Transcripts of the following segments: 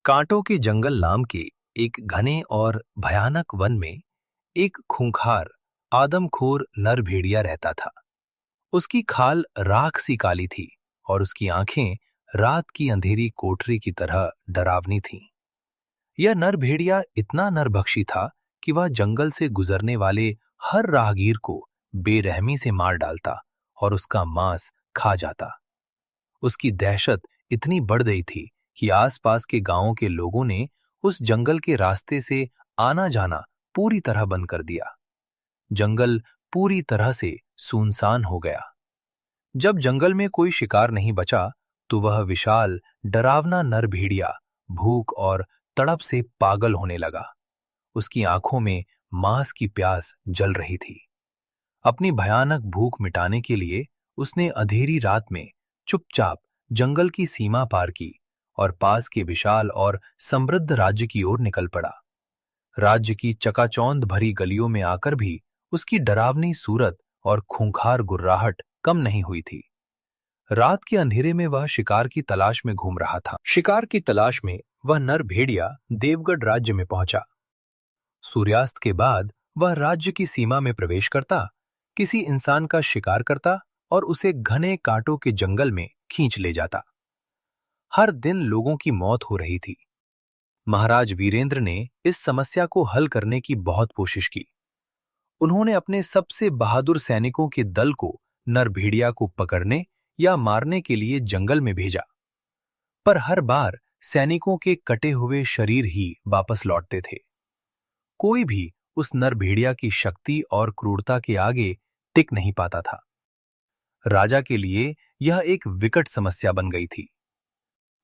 कांटों के जंगल नाम के एक घने और भयानक वन में एक खूंखार आदमखोर नर भेड़िया रहता था। उसकी खाल राख सी काली थी और उसकी आंखें रात की अंधेरी कोठरी की तरह डरावनी थीं। यह नर भेड़िया इतना नरभक्षी था कि वह जंगल से गुजरने वाले हर राहगीर को बेरहमी से मार डालता और उसका मांस खा जाता। उसकी दहशत इतनी बढ़ गई थी कि आसपास के गांवों के लोगों ने उस जंगल के रास्ते से आना जाना पूरी तरह बंद कर दिया। जंगल पूरी तरह से सुनसान हो गया। जब जंगल में कोई शिकार नहीं बचा, तो वह विशाल डरावना नर भेड़िया भूख और तड़प से पागल होने लगा। उसकी आंखों में मांस की प्यास जल रही थी। अपनी भयानक भूख मिटाने के लिए उसने अंधेरी रात में चुपचाप जंगल की सीमा पार की और पास के विशाल और समृद्ध राज्य की ओर निकल पड़ा। राज्य की चकाचौंध भरी गलियों में आकर भी उसकी डरावनी सूरत और खूंखार गुर्राहट कम नहीं हुई थी। रात के अंधेरे में वह शिकार की तलाश में घूम रहा था। शिकार की तलाश में वह नर भेड़िया देवगढ़ राज्य में पहुंचा। सूर्यास्त के बाद वह राज्य की सीमा में प्रवेश करता, किसी इंसान का शिकार करता और उसे घने कांटों के जंगल में खींच ले जाता। हर दिन लोगों की मौत हो रही थी। महाराज वीरेंद्र ने इस समस्या को हल करने की बहुत कोशिश की। उन्होंने अपने सबसे बहादुर सैनिकों के दल को नर भेड़िया को पकड़ने या मारने के लिए जंगल में भेजा, पर हर बार सैनिकों के कटे हुए शरीर ही वापस लौटते थे। कोई भी उस नर भेड़िया की शक्ति और क्रूरता के आगे टिक नहीं पाता था। राजा के लिए यह एक विकट समस्या बन गई थी।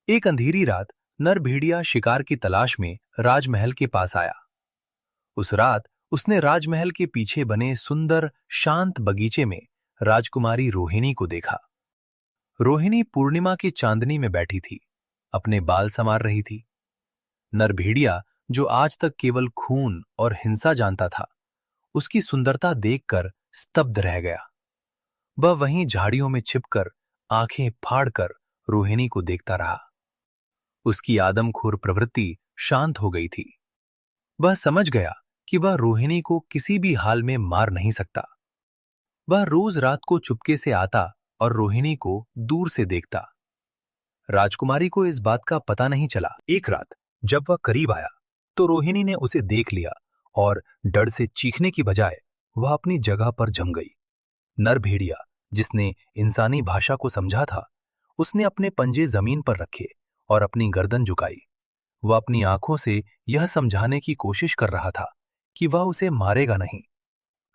एक अंधेरी रात नर भेड़िया शिकार की तलाश में राजमहल के पास आया। उस रात उसने राजमहल के पीछे बने सुंदर शांत बगीचे में राजकुमारी रोहिणी को देखा। रोहिणी पूर्णिमा की चांदनी में बैठी थी, अपने बाल संवार रही थी। नर भेड़िया, जो आज तक केवल खून और हिंसा जानता था, उसकी सुंदरता देखकर स्तब्ध रह गया। वह वहीं झाड़ियों में छिपकर आंखें फाड़कर रोहिणी को देखता रहा। उसकी आदमखोर प्रवृत्ति शांत हो गई थी। वह समझ गया कि वह रोहिणी को किसी भी हाल में मार नहीं सकता। वह रोज रात को चुपके से आता और रोहिणी को दूर से देखता। राजकुमारी को इस बात का पता नहीं चला। एक रात जब वह करीब आया, तो रोहिणी ने उसे देख लिया और डर से चीखने की बजाय वह अपनी जगह पर जम गई। नर भेड़िया, जिसने इंसानी भाषा को समझा था, उसने अपने पंजे जमीन पर रखे और अपनी गर्दन झुकाई। वह अपनी आंखों से यह समझाने की कोशिश कर रहा था कि वह उसे मारेगा नहीं।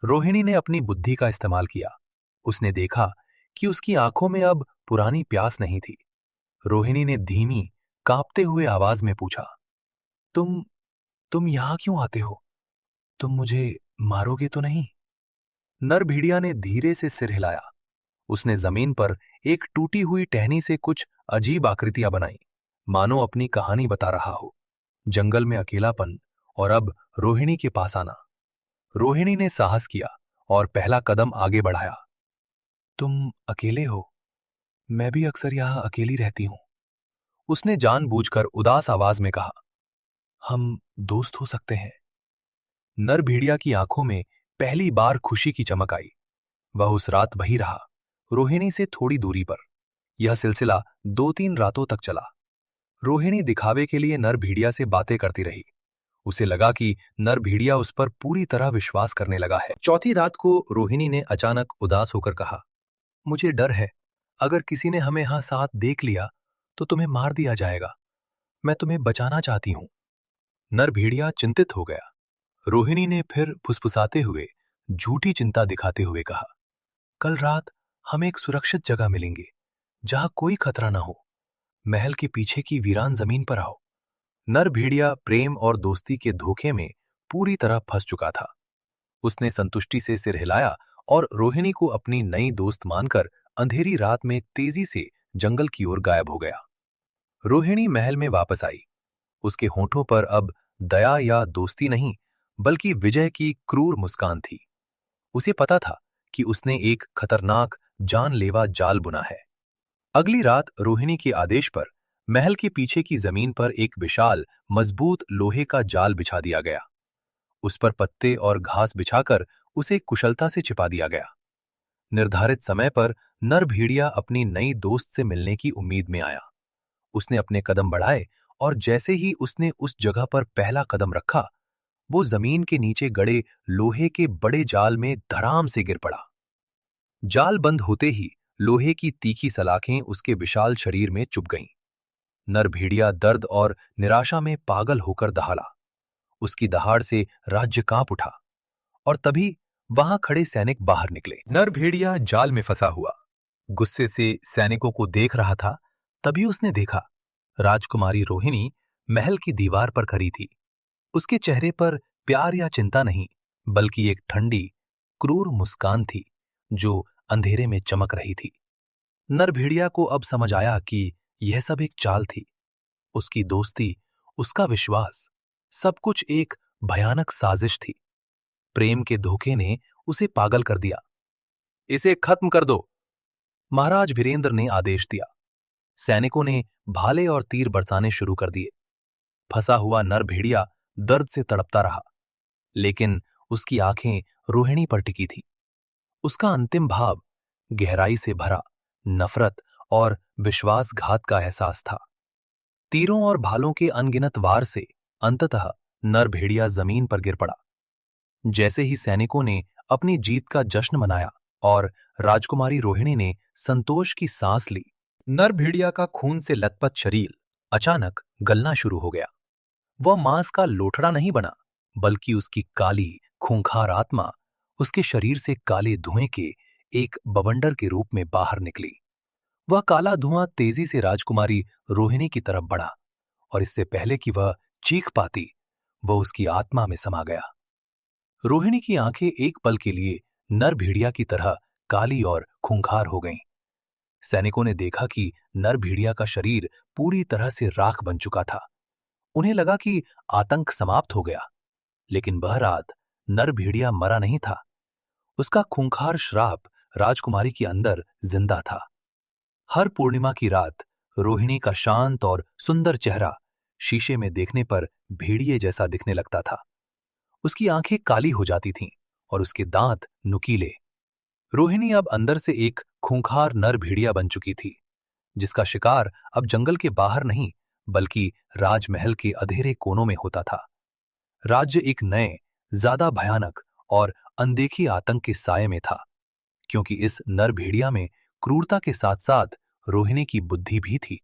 रोहिणी ने अपनी बुद्धि का इस्तेमाल किया। उसने देखा कि उसकी आंखों में अब पुरानी प्यास नहीं थी। रोहिणी ने धीमी, कांपते हुए आवाज में पूछा, तुम यहां क्यों आते हो? तुम मुझे मारोगे तो नहीं? नर भेड़िया ने धीरे से सिर हिलाया। उसने जमीन पर एक टूटी हुई टहनी से कुछ अजीब आकृतियां बनाई, मानो अपनी कहानी बता रहा हो। जंगल में अकेलापन और अब रोहिणी के पास आना। रोहिणी ने साहस किया और पहला कदम आगे बढ़ाया। तुम अकेले हो? मैं भी अक्सर यहां अकेली रहती हूं। उसने जानबूझकर उदास आवाज में कहा। हम दोस्त हो सकते हैं। नर भेड़िया की आंखों में पहली बार खुशी की चमक आई। वह उस रात वही रहा, रोहिणी से थोड़ी दूरी पर। यह सिलसिला 2-3 रातों तक चला। रोहिणी दिखावे के लिए नर भेड़िया से बातें करती रही। उसे लगा कि नर भेड़िया उस पर पूरी तरह विश्वास करने लगा है। चौथी रात को रोहिणी ने अचानक उदास होकर कहा, मुझे डर है, अगर किसी ने हमें यहां साथ देख लिया तो तुम्हें मार दिया जाएगा। मैं तुम्हें बचाना चाहती हूं। नर भेड़िया चिंतित हो गया। रोहिणी ने फिर फुसफुसाते हुए, झूठी चिंता दिखाते हुए कहा, कल रात हम एक सुरक्षित जगह मिलेंगे, जहां कोई खतरा ना हो। महल के पीछे की वीरान जमीन पर आओ। नर भेड़िया प्रेम और दोस्ती के धोखे में पूरी तरह फंस चुका था। उसने संतुष्टि से सिर हिलाया और रोहिणी को अपनी नई दोस्त मानकर अंधेरी रात में तेजी से जंगल की ओर गायब हो गया। रोहिणी महल में वापस आई। उसके होठों पर अब दया या दोस्ती नहीं, बल्कि विजय की क्रूर मुस्कान थी। उसे पता था कि उसने एक खतरनाक जानलेवा जाल बुना है। अगली रात रोहिणी के आदेश पर महल के पीछे की जमीन पर एक विशाल मजबूत लोहे का जाल बिछा दिया गया। उस पर पत्ते और घास बिछाकर उसे कुशलता से छिपा दिया गया। निर्धारित समय पर नर भेड़िया अपनी नई दोस्त से मिलने की उम्मीद में आया। उसने अपने कदम बढ़ाए और जैसे ही उसने उस जगह पर पहला कदम रखा, वो जमीन के नीचे गड़े लोहे के बड़े जाल में धड़ाम से गिर पड़ा। जाल बंद होते ही लोहे की तीखी सलाखें उसके विशाल शरीर में चुभ गईं। नर भेड़िया दर्द और निराशा में पागल होकर दहाड़ा। उसकी दहाड़ से राज्य कांप उठा और तभी वहां खड़े सैनिक बाहर निकले। नर भेड़िया जाल में फंसा हुआ गुस्से से सैनिकों को देख रहा था। तभी उसने देखा राजकुमारी रोहिणी महल की दीवार पर खड़ी थी। उसके चेहरे पर प्यार या चिंता नहीं, बल्कि एक ठंडी, क्रूर मुस्कान थी जो अंधेरे में चमक रही थी। नर भेड़िया को अब समझ आया कि यह सब एक चाल थी। उसकी दोस्ती, उसका विश्वास, सब कुछ एक भयानक साजिश थी। प्रेम के धोखे ने उसे पागल कर दिया। इसे खत्म कर दो, महाराज वीरेंद्र ने आदेश दिया। सैनिकों ने भाले और तीर बरसाने शुरू कर दिए। फंसा हुआ नर भेड़िया दर्द से तड़पता रहा, लेकिन उसकी आंखें रोहिणी पर टिकी थी। उसका अंतिम भाव गहराई से भरा नफरत और विश्वासघात का एहसास था। तीरों और भालों के अनगिनत वार से अंततः नर भेड़िया जमीन पर गिर पड़ा। जैसे ही सैनिकों ने अपनी जीत का जश्न मनाया और राजकुमारी रोहिणी ने संतोष की सांस ली, नर भेड़िया का खून से लथपथ शरीर अचानक गलना शुरू हो गया। वह मांस का लोथड़ा नहीं बना, बल्कि उसकी काली, खूंखार आत्मा उसके शरीर से काले धुएं के एक बवंडर के रूप में बाहर निकली। वह काला धुआं तेजी से राजकुमारी रोहिणी की तरफ बढ़ा और इससे पहले कि वह चीख पाती, वह उसकी आत्मा में समा गया। रोहिणी की आंखें एक पल के लिए नर भेड़िया की तरह काली और खूंखार हो गईं। सैनिकों ने देखा कि नर भेड़िया का शरीर पूरी तरह से राख बन चुका था। उन्हें लगा कि आतंक समाप्त हो गया, लेकिन वह रात नर भेड़िया मरा नहीं था। उसका खूंखार श्राप राजकुमारी के अंदर जिंदा था। हर पूर्णिमा की रात रोहिणी का शांत और सुंदर चेहरा शीशे में देखने पर भेड़िए जैसा दिखने लगता था। उसकी आंखें काली हो जाती थीं और उसके दांत नुकीले। रोहिणी अब अंदर से एक खूंखार नर भेड़िया बन चुकी थी, जिसका शिकार अब जंगल के बाहर नहीं, बल्कि राजमहल के अंधेरे कोनों में होता था। राज्य एक नए, ज्यादा भयानक और अनदेखी आतंक के साये में था, क्योंकि इस नर भेड़िया में क्रूरता के साथ साथ रोहिणी की बुद्धि भी थी।